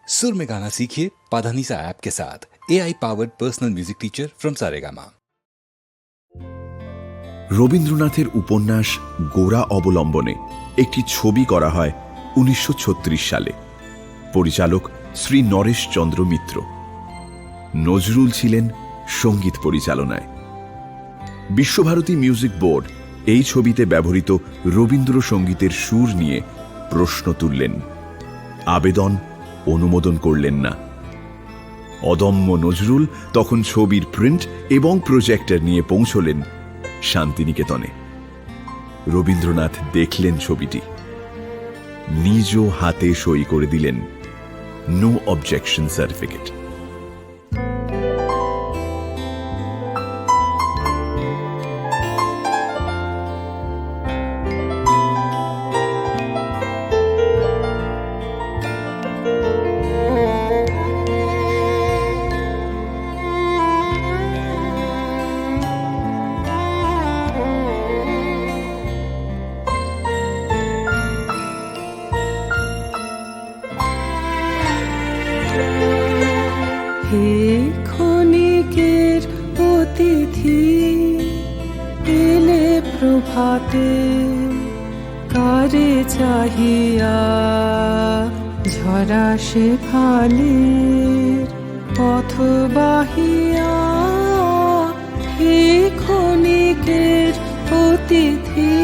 सुर में गाना सीखिए पाधानीसा ऐप के साथ। AI powered personal music teacher from Saregama. রবীন্দ্রনাথের উপন্যাস গোরা অবলম্বনে একটি ছবি করা হয় 1936 সালে। পরিচালক শ্রী নরেশ চন্দ্র মিত্র। নজরুল ছিলেন সঙ্গীত পরিচালনায়। বিশ্বভারতী মিউজিক বোর্ড এই ছবিতে ব্যবহৃত রবীন্দ্রসঙ্গীতের সুর নিয়ে প্রশ্ন তুললেন। আবেদন অনুমোদন করলেন না। অদম্য নজরুল তখন ছবির প্রিন্ট এবং প্রজেক্টর নিয়ে পৌঁছলেন শান্তিনিকেতনে। রবীন্দ্রনাথ দেখলেন ছবিটি, নিজ হাতে সই করে দিলেন নো অবজেকশন সার্টিফিকেট। হে ক্ষণিকের অতিথি এলে প্রভাতে, কারে চাহিয়া ঝরা সে ফালের পথ বাহিয়া। হে ক্ষণিকের অতিথি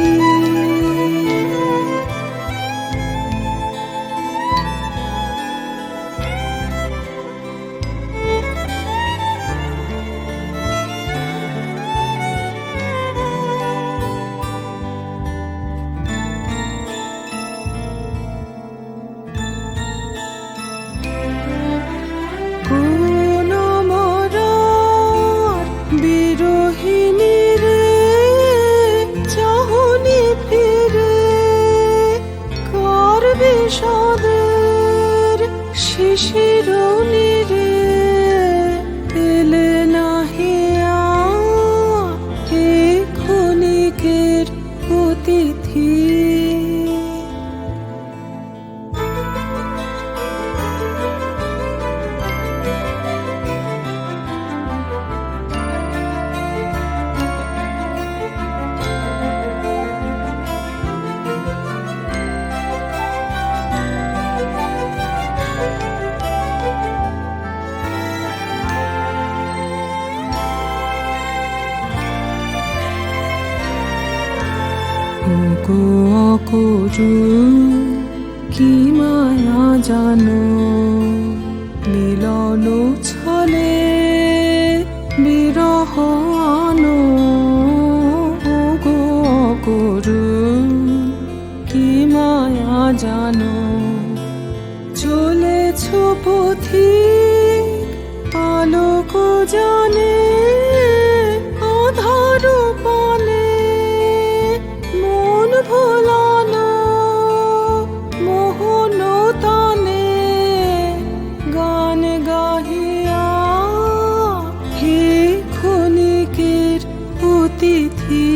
শিশির নীরে এলে নাহিয়া। হে ক্ষণিকের অতিথি অকরু কি মায়া জানো, মিলন ছলে বিরহ আনো। অকরু কি মায়া জানো, চলেছ পথিক আলোক জানে। আধার পানে মন ভোলানো, মোহন তানে গান গাহিয়া। হে ক্ষণিকের অতিথি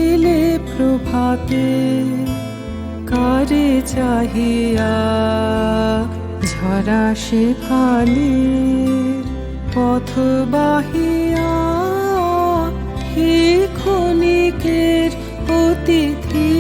এলে প্রভাতে, কারে চাহিয়া ঝরা সে ফালের পথ বাহিয়া। হে ক্ষণিকের অতিথি